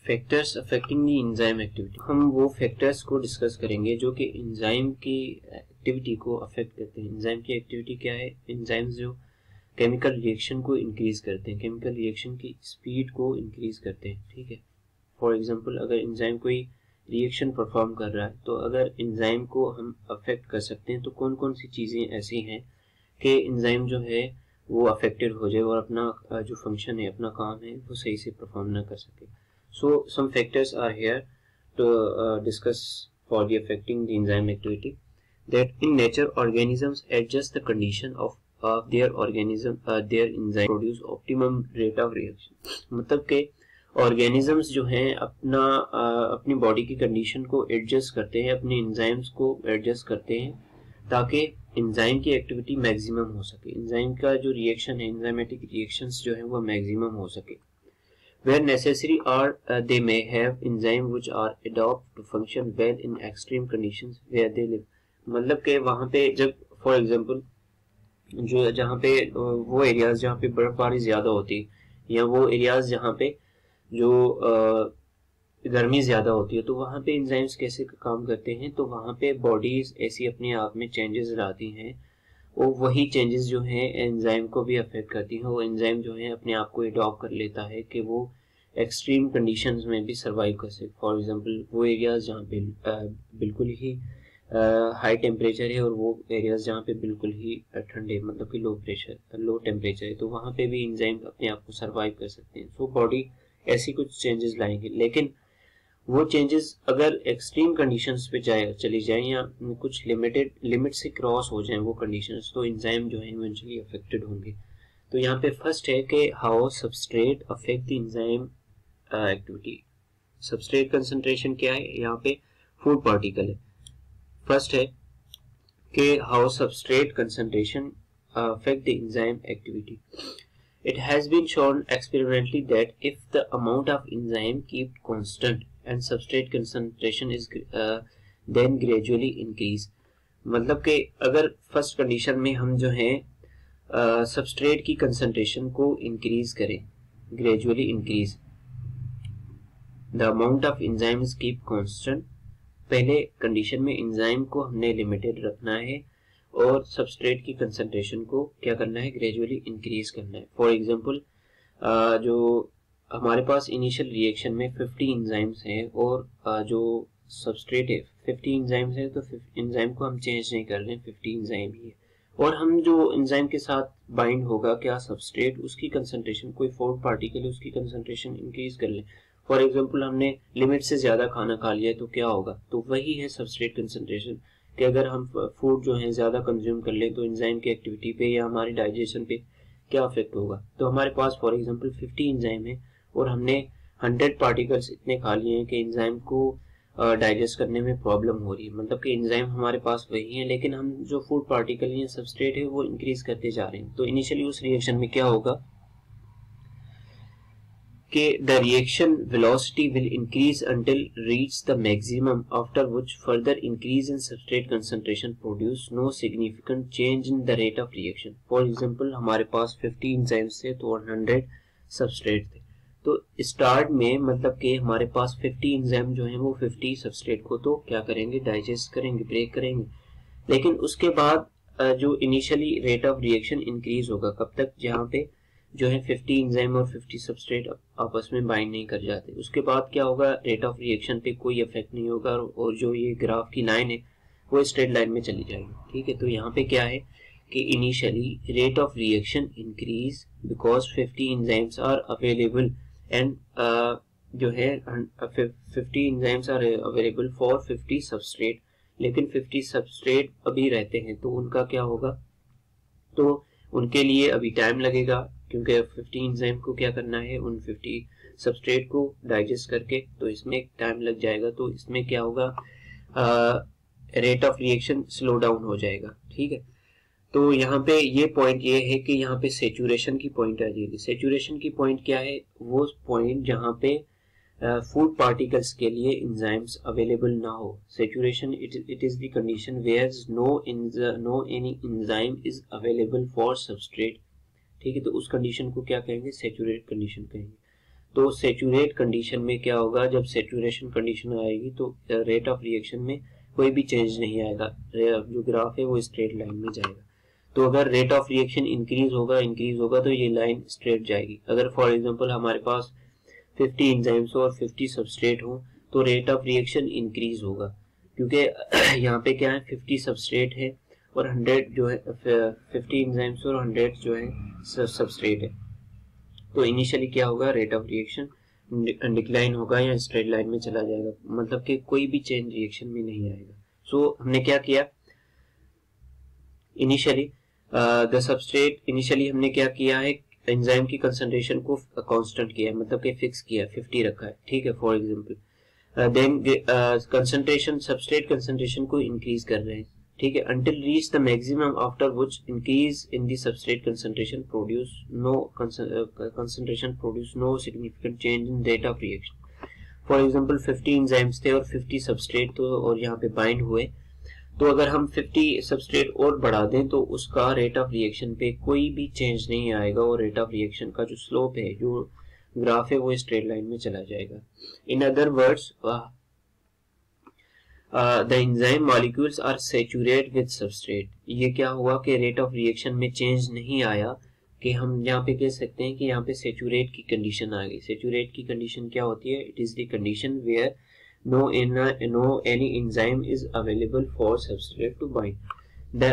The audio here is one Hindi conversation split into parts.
Factors affecting the enzyme activity, हम वो फैक्टर्स को डिस्कस करेंगे जो कि एंजाइम की एक्टिविटी को अफेक्ट करते हैं। एंजाइम की एक्टिविटी क्या है? एंजाइम्स जो केमिकल रिएक्शन को इंक्रीज करते हैं, केमिकल रिएक्शन की स्पीड को इंक्रीज करते हैं। ठीक है, फॉर एग्जांपल अगर एंजाइम कोई रिएक्शन परफॉर्म कर रहा है तो अगर एंजाइम को हम अफेक्ट कर सकते हैं तो कौन कौन सी चीज़ें ऐसी हैं कि एंजाइम जो है वो अफेक्टेड हो जाए और अपना जो फंक्शन है, अपना काम है, वो सही से परफॉर्म ना कर सके। So some factors are here to discuss for the affecting the enzyme activity. That in nature organisms adjust the condition of their organism their enzyme produce optimum rate of reaction। मतलब के ऑर्गेनिजम्स जो हैं अपनी बॉडी की कंडीशन को एडजस्ट करते हैं, अपने एंजाइम्स को एडजस्ट करते हैं ताकि एंजाइम की एक्टिविटी मैक्सिमम हो सके, एंजाइम का जो रिएक्शन है, एंजाइमेटिक रिएक्शंस जो है वो मैक्सिमम हो सके। Where necessary or they may have enzyme which are adopt to function well in extreme conditions where they live। मतलब के वहाँ पे जब फॉर एग्जांपल जो जहाँ पे वो एरियाज जहाँ पे बर्फबारी ज्यादा होती है या वो एरियाज जहाँ पे जो गर्मी ज्यादा होती है तो वहाँ पे एंजाइम्स कैसे काम करते हैं, तो वहाँ पे बॉडीज ऐसी अपने आप में चेंजेस लाती हैं और वही चेंजेस जो हैं एंजाइम को भी अफेक्ट करती हैं। वो एंजाइम जो है अपने आप को अडॉप्ट कर लेता है कि वो एक्सट्रीम कंडीशंस में भी सर्वाइव कर सके। फॉर एग्जांपल वो एरियाज जहाँ पे बिल्कुल ही हाई टेम्परेचर है और वो एरियाज जहाँ पे बिल्कुल ही ठंडे, मतलब कि लो टेम्परेचर है, तो वहाँ पे भी एंजाइम अपने आप को सर्वाइव कर सकते हैं। सो बॉडी ऐसी कुछ चेंजेस लाएंगे, लेकिन वो चेंजेस अगर एक्सट्रीम कंडीशंस पे चली जाए या कुछ लिमिट से क्रॉस हो जाए वो कंडीशंस, तो एंजाइम जो है इवेंचुअली अफेक्टेड होंगे। तो यहाँ पे फर्स्ट है कि how substrate affect the enzyme activity. Substrate concentration क्या है? यहाँ पे फूड पार्टिकल है। फर्स्ट है कि how substrate concentration affect the enzyme activity. It has been shown experimentally that if the amount of enzyme kept constant and substrate concentration is then gradually increase। मतलब कि अगर फर्स्ट कंडीशन में हम जो है सबस्ट्रेट की कंसंट्रेशन को इंक्रीज करें, gradually increase, the amount of enzyme is keep constant. पहले कंडीशन में एंजाइम को हमने लिमिटेड रखना है और सबस्ट्रेट की कंसंट्रेशन को क्या करना है? ग्रेजुअली इंक्रीज करना है। फॉर एग्जांपल जो हमारे पास इनिशियल रिएक्शन में 50 एंजाइम्स हैं और जो सबस्ट्रेट है 50 एंजाइम्स है, तो एंजाइम को हम चेंज नहीं कर रहे हैं, 50 एंजाइम ही है। और हम जो एंजाइम के साथ बाइंड होगा क्या सबस्ट्रेट, उसकी कंसंट्रेशन, कोई फूड पार्टिकल है उसकी कंसंट्रेशन इंक्रीज कर लें। फॉर एग्जांपल हमने लिमिट से ज्यादा खाना खा लिया तो क्या होगा? तो वही है सबस्ट्रेट कंसंट्रेशन कि अगर हम फूड जो है ज्यादा कंज्यूम कर लें तो एंजाइम की एक्टिविटी पे या हमारी डाइजेशन पे क्या अफेक्ट होगा। तो हमारे पास फॉर एग्जांपल 50 एंजाइम है और हमने 100 पार्टिकल्स इतने खा लिए हैं कि एंजाइम को डाइजेस्ट करने में प्रॉब्लम हो रही है। मतलब कि एंजाइम हमारे पास वही है लेकिन हम जो फूड पार्टिकल या सबस्ट्रेट है वो इंक्रीज करते जा रहे हैं। तो इनिशियली उस रिएक्शन में क्या होगा कि the reaction velocity will increase until reach the maximum, after which further increase in substrate concentration produce no significant change in the rate of reaction। For example हमारे पास 50 enzymes थे तो 100 substrate थे, तो स्टार्ट में मतलब कि हमारे पास 50 एंजाइम जो हैं वो 50 सबस्ट्रेट को तो क्या करेंगे? डाइजेस्ट करेंगे, ब्रेक करेंगे। लेकिन उसके बाद जो initially rate of reaction increase होगा, कब तक? जहाँ पे जो है 50 एंजाइम और 50 सबस्ट्रेट आपस में बाइंड नहीं कर जाते। उसके बाद क्या होगा? रेट ऑफ रिएक्शन पे कोई इफेक्ट नहीं होगा और जो ये ग्राफ की लाइन है वो स्ट्रेट लाइन में चली जाएगी। ठीक है, तो यहाँ पे क्या है कि initially rate of reaction increase because 50 enzymes are available and जो है 50 enzymes are available for 50 substrate, लेकिन 50 सबस्ट्रेट अभी रहते हैं तो उनका क्या होगा? तो उनके लिए अभी टाइम लगेगा क्योंकि 50 एंजाइम को क्या करना है? उन 50 सबस्ट्रेट को डाइजेस्ट करके, तो इसमें टाइम लग जाएगा। तो इसमें क्या होगा? Rate of reaction slow down हो जाएगा। ठीक है, तो यहाँ पे ये पॉइंट ये है कि यहाँ पे सेचुरेशन की पॉइंट आ जाएगी। सेचुरेशन की पॉइंट क्या है? वो पॉइंट जहाँ पे फूड पार्टिकल्स के लिए एंजाइम्स अवेलेबल ना हो। Saturation it is the condition where no any enzyme is available for substrate. ठीक है, तो उस कंडीशन को क्या कहेंगे? सेचुरेट कंडीशन कहेंगे। तो सेचुरेट कंडीशन में क्या होगा, जब सेचुरेशन कंडीशन आएगी तो रेट ऑफ रिएक्शन में कोई भी चेंज नहीं आएगा, जो ग्राफ है वो स्ट्रेट लाइन में जाएगा। तो अगर रेट ऑफ रिएक्शन इंक्रीज होगा तो ये लाइन स्ट्रेट जाएगी। अगर फॉर एग्जांपल हमारे पास 50 एंजाइम्स और 50 सबस्ट्रेट हो तो रेट ऑफ रिएक्शन इंक्रीज होगा, क्योंकि यहाँ पे क्या है 50 सबस्ट्रेट है और 100 जो है 50 एंजाइम्स और 100 जो है सबस्ट्रेट है। तो इनिशियली क्या होगा, रेट ऑफ रिएक्शन डिक्लाइन होगा या स्ट्रेट लाइन में चला जाएगा, मतलब कि कोई भी चेंज रिएक्शन में नहीं आएगा। सो हमने क्या किया, इनिशियली द सबस्ट्रेट, इनिशियली हमने क्या किया है, एंजाइम की कंसंट्रेशन को कांस्टेंट किया है, मतलब कि फिक्स किया, 50 रखा है, ठीक है for example. Then concentration, substrate concentration को इंक्रीज कर रहे हैं, ठीक है, until reach the maximum, after which increase in the substrate concentration produce no significant change in rate of reaction. For example 50 enzymes थे और 50 substrate तो और यहाँ पे बाइंड हुए, तो अगर हम 50 सबस्ट्रेट और बढ़ा दें तो उसका रेट ऑफ रिएक्शन पे कोई भी चेंज नहीं आएगा और रेट ऑफ रिएक्शन का जो स्लोप है, जो ग्राफ है, वो स्ट्रेट लाइन में चला जाएगा। In other words the enzyme molecules are saturate with substrate. ये क्या हुआ कि रेट ऑफ रिएक्शन में चेंज नहीं आया, कि हम यहाँ पे कह सकते हैं कि यहाँ पे सैचुरेट की कंडीशन आ गई। सैचुरेट की कंडीशन क्या होती है, it is the condition where no any enzyme is available for substrate to bind. The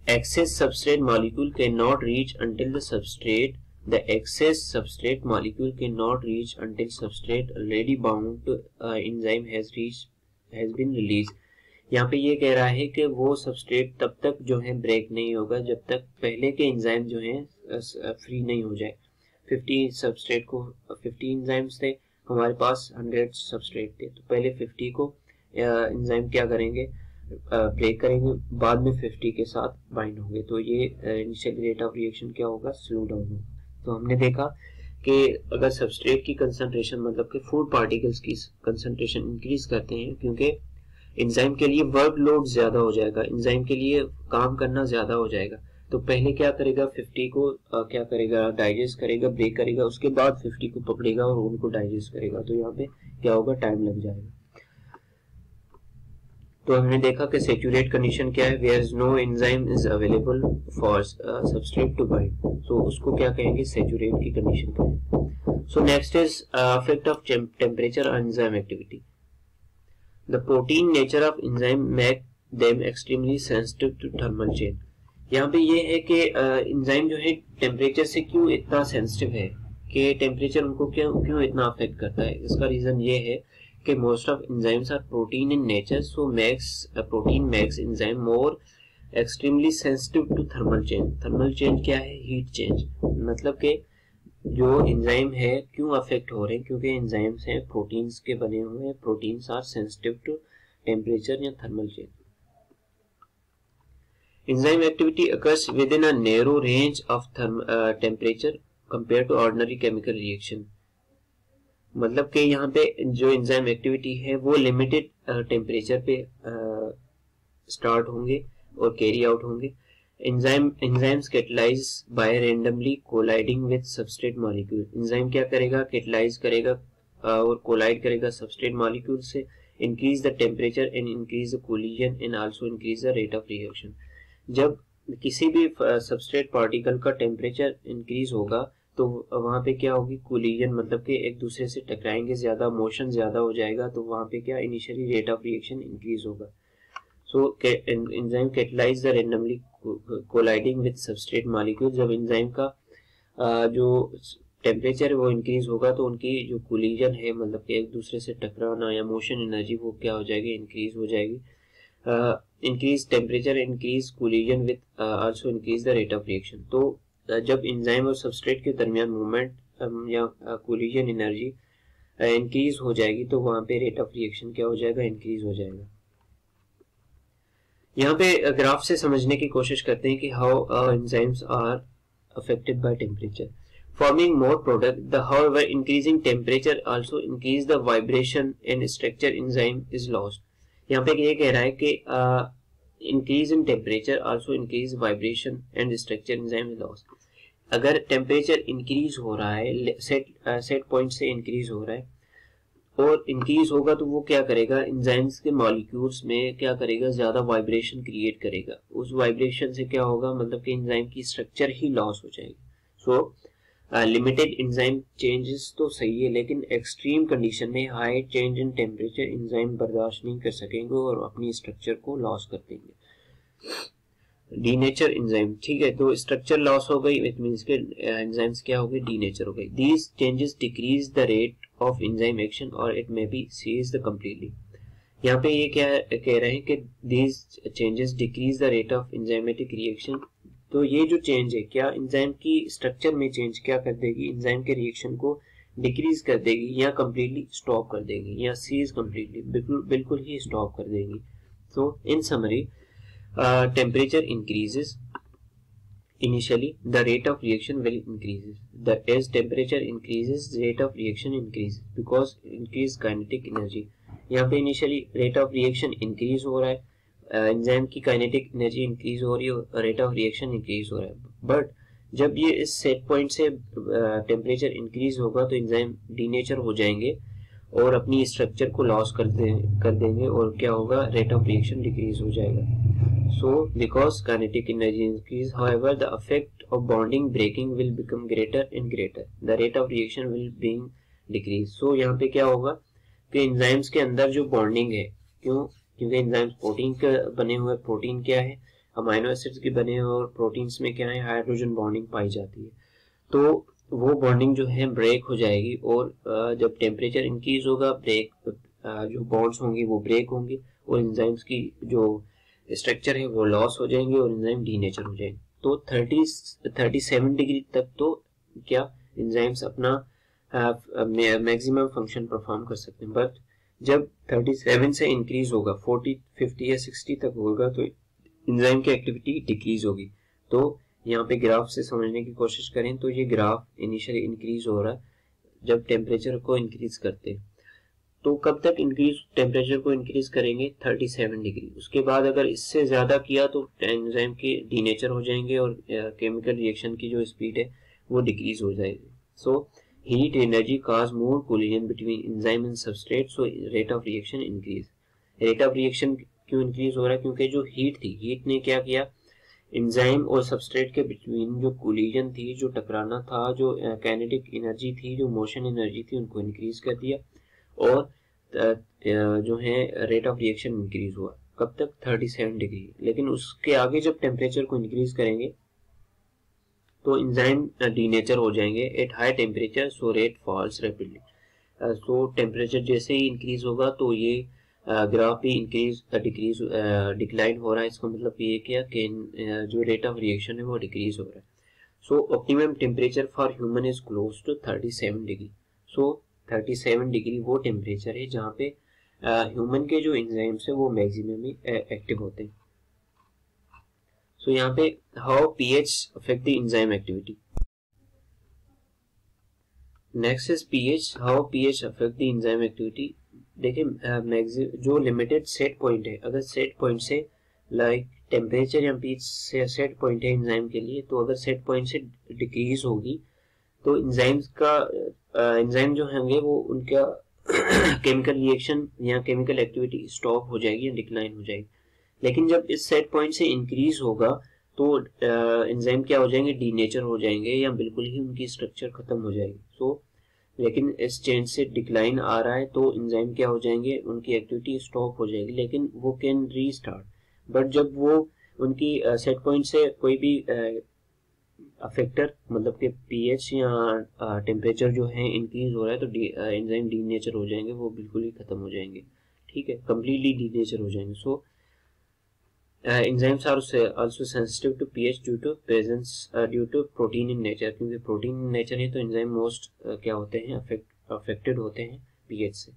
excess substrate molecule cannot reach until the excess substrate molecule cannot reach until substrate already bound to enzyme has been released. यहाँ पे ये कह रहा है कि वो सबस्ट्रेट तब तक जो है ब्रेक नहीं होगा जब तक पहले के एंजाइम जो है फ्री नहीं हो जाए। 50 सबस्ट्रेट को 50 एंजाइम्स थे हमारे पास, 100 सबस्ट्रेट थे, तो पहले 50 को एंजाइम क्या करेंगे, ब्रेक करेंगे, बाद में 50 के साथ बाइंड होंगे, तो ये इनिशियल रेट ऑफ रिएक्शन क्या होगा, स्लो डाउन होगा। तो हमने देखा कि अगर सबस्ट्रेट की कंसंट्रेशन, मतलब कि फूड पार्टिकल्स की कंसंट्रेशन इंक्रीज करते हैं, क्योंकि एंजाइम के लिए वर्कलोड ज्यादा हो जाएगा, एंजाइम के लिए काम करना ज्यादा हो जाएगा, तो पहले क्या करेगा, 50 को क्या करेगा, डाइजेस्ट करेगा, ब्रेक करेगा, उसके बाद 50 को पकड़ेगा और उनको डाइजेस्ट करेगा, तो यहाँ पे क्या होगा, टाइम लग जाएगा। तो हमने देखा कि सैचुरेट कंडीशन क्या है, where no enzyme is available for substrate to bind, तो उसको क्या कहेंगे, सैचुरेट की कंडीशन कहेंगे। So next is effect of temperature on enzyme activity. The protein nature of enzyme make them extremely sensitive to thermal change. यहाँ पे ये है कि एंजाइम जो है टेम्परेचर से क्यों इतना सेंसिटिव है, कि टेम्परेचर उनको क्यों इतना अफेक्ट करता है। इसका रीजन ये है कि most of enzymes are protein in nature, so protein makes enzyme more extremely sensitive to thermal change. Thermal change क्या है, हीट चेंज, मतलब कि जो एंजाइम है क्यों अफेक्ट हो रहे हैं, क्योंकि एंजाइम्स हैं प्रोटीन्स के बने हुए हैं, proteins are sensitive to temperature या thermal change. Enzyme activity occurs within a narrow range of temperature compared to ordinary chemical reaction. मतलब कि यहाँ पे जो एंजाइम एक्टिविटी है वो लिमिटेड टेम्परेचर पे स्टार्ट होंगे और कैरी आउट होंगे। Enzymes catalyse by randomly colliding with substrate molecule. Enzyme क्या करेगा, कैटलाइज करेगा और कोलाइड करेगा सबस्ट्रेट मॉलिक्यूल से, increase the temperature and increase the collision and also increase the rate of reaction. जब किसी भी सबस्ट्रेट पार्टिकल का टेम्परेचर इंक्रीज होगा तो वहां पे क्या होगी, कोलिजन, मतलब कि एक दूसरे से टकराएंगे, ज्यादा मोशन ज्यादा हो जाएगा, तो वहां पे क्या initially rate of reaction increase होगा। So enzyme catalyse the randomly colliding with substrate molecule. जब एंजाइम का जो टेम्परेचर वो इंक्रीज होगा तो उनकी जो कोलिजन है, मतलब कि एक दूसरे से टकराना या मोशन एनर्जी, वो क्या हो जाएगी, इंक्रीज हो जाएगी। increase temperature, increase collision with also increase the rate of reaction। तो जब एंजाइम और सबस्ट्रेट के दरमियान मूवमेंट या कोलिजन एनर्जी इंक्रीज हो जाएगी तो वहां पे रेट ऑफ रिएक्शन क्या हो जाएगा, इंक्रीज हो जाएगा। यहाँ पे ग्राफ से समझने की कोशिश करते हैं कि how enzymes are affected by temperature. Forming more product, however increasing temperature also increase the vibration and structure enzyme is lost। यहाँ पे ये कह रहा है कि increase in temperature also increase vibration and structure enzyme is lost। अगर टेम्परेचर इंक्रीज हो रहा है, सेट पॉइंट से इंक्रीज हो रहा है और इंक्रीज होगा तो वो क्या करेगा, एंजाइम्स के मॉलिक्यूल्स में क्या करेगा, ज्यादा वाइब्रेशन क्रिएट करेगा। उस वाइब्रेशन से क्या होगा, मतलब कि एंजाइम की स्ट्रक्चर ही लॉस हो जाएगी। सो लिमिटेड एंजाइम चेंजेस तो सही है, लेकिन एक्सट्रीम कंडीशन में high change in temperature enzyme बर्दाश्त नहीं कर सकेंगे और अपनी स्ट्रक्चर को लॉस कर देंगे। डीनेचर एंजाइम, ठीक है, तो स्ट्रक्चर लॉस हो गई, इट मींस के एंजाइम्स क्या हो गए, डीनेचर हो गई। These changes decrease the rate of enzyme action और it may be ceased completely. यहाँ पे ये क्या कह रहे हैं कि these changes decrease the rate of enzymatic reaction. तो ये जो चेंज है क्या एंजाइम की स्ट्रक्चर में चेंज क्या कर देगी, एंजाइम के रिएक्शन को डिक्रीज कर देगी या कंप्लीटली स्टॉप कर देगी या सीज कंप्लीटली, बिल्कुल ही स्टॉप कर देगी। तो इन summary, temperature increases initially the rate of reaction will increases. As temperature increases, the rate of reaction increases because increased kinetic energy. यहाँ पे initially rate of reaction increase हो रहा है, एंजाइम की काइनेटिक एनर्जी इंक्रीज हो रही है, रेट ऑफ रिएक्शन इंक्रीज हो रहा है। बट जब ये इस सेट पॉइंट से टेम्परेचर इंक्रीज होगा तो एंजाइम डीनेचर हो जाएंगे और अपनी स्ट्रक्चर को लॉस कर देंगे और क्या होगा, रेट ऑफ रिएक्शन डिक्रीज हो जाएगा। So, because kinetic energy increase, however, the effect of bonding breaking will become greater and greater. The rate of reaction will be decrease. So, यहाँ पे क्या होगा कि एंजाइम्स के अंदर जो बॉन्डिंग है, क्योंकि एंजाइम्स प्रोटीन के बने हुए, प्रोटीन क्या है, अमाइनो एसिड्स के बने हुए, और प्रोटीन्स में क्या है, हाइड्रोजन बॉन्डिंग पाई जाती है। तो वो बॉन्डिंग जो है ब्रेक हो जाएगी और जब टेम्परेचर इंक्रीज होगा, जो बॉन्ड्स होंगी वो ब्रेक होंगी और एंजाइम्स की जो स्ट्रक्चर है वो लॉस हो जाएंगे और एंजाइम डीनेचर हो जाएंगे। तो 37 डिग्री तक तो क्या एंजाइम्स अपना मैक्सिमम फंक्शन परफॉर्म कर सकते हैं। बट जब 37 से इंक्रीज होगा, 40, 50 या 60 तक होगा तो एंजाइम की एक्टिविटी डिक्रीज होगी। तो यहाँ पे ग्राफ से समझने की कोशिश करें तो ये ग्राफ इनिशियली इंक्रीज हो रहा है जब टेम्परेचर को इंक्रीज करते हैं। तो कब तक इंक्रीज, टेम्परेचर को इंक्रीज करेंगे 37 डिग्री। उसके बाद अगर इससे ज्यादा किया तो एंजाइम के डीनेचर हो जाएंगे और केमिकल रिएक्शन की जो स्पीड है वो डिक्रीज हो जाएगी। So heat energy cause more collision between enzyme and substrate, so rate of reaction increase. Rate of reaction क्यों इंक्रीज हो रहा है, क्योंकि जो हीट थी, हीट ने क्या किया, एंजाइम और सबस्ट्रेट के बिटवीन जो कोलिजन थी, जो टकराना था, जो काइनेटिक एनर्जी थी, जो मोशन एनर्जी थी, उनको इंक्रीज कर दिया और जो है रेट ऑफ रिएक्शन इंक्रीज हुआ। कब तक, 37 डिग्री। लेकिन उसके आगे जब टेम्परेचर को इंक्रीज करेंगे तो एंजाइम डीनेचर हो जाएंगे at high temperature, so rate falls rapidly. So temperature जैसे ही इंक्रीज होगा तो ये ग्राफ भी इंक्रीज डिक्रीज डिक्लाइन हो रहा है। इसका मतलब ये क्या कि जो रेट ऑफ रिएक्शन है वो डिक्रीज हो रहा है। So optimum temperature for human is close to 37 degree. So 37 degree वो टेम्परेचर है जहाँ पे ह्यूमन के जो एंजाइम्स है वो मैक्सिमम एक्टिव होते हैं। सो यहाँ पे how pH affect the enzyme activity. Next is pH, how pH affect the enzyme activity. देखिए जो लिमिटेड सेट पॉइंट है, अगर सेट पॉइंट से लाइक टेम्परेचर या पीएच से सेट पॉइंट है एंजाइम के लिए, तो अगर सेट पॉइंट से डिक्रीज होगी तो एंजाइम्स का एंजाइम जो होंगे वो उनका केमिकल रिएक्शन या केमिकल एक्टिविटी स्टॉप हो जाएगी या डिक्लाइन हो जाएगी। लेकिन जब इस सेट पॉइंट से इंक्रीज होगा तो एंजाइम क्या हो जाएंगे, डीनेचर हो जाएंगे या बिल्कुल ही उनकी स्ट्रक्चर खत्म हो जाएगी। सो लेकिन इस चेंज से डिक्लाइन आ रहा है तो एंजाइम क्या हो जाएंगे, उनकी एक्टिविटी स्टॉप हो जाएगी, लेकिन वो कैन रीस्टार्ट। बट जब वो उनकी सेट पॉइंट से कोई भी अफेक्टर, मतलब कि पीएच या टेम्परेचर जो है इंक्रीज हो रहा है तो एंजाइम डीनेचर हो जाएंगे, वो बिल्कुल ही खत्म हो जाएंगे, ठीक है, कंप्लीटली डीनेचर हो जाएंगे। So enzymes are also sensitive to pH due to presence due to protein in nature, क्योंकि प्रोटीन इन नेचर है तो एंजाइम मोस्ट क्या होते हैं, अफेक्टेड होते हैं पीएच से।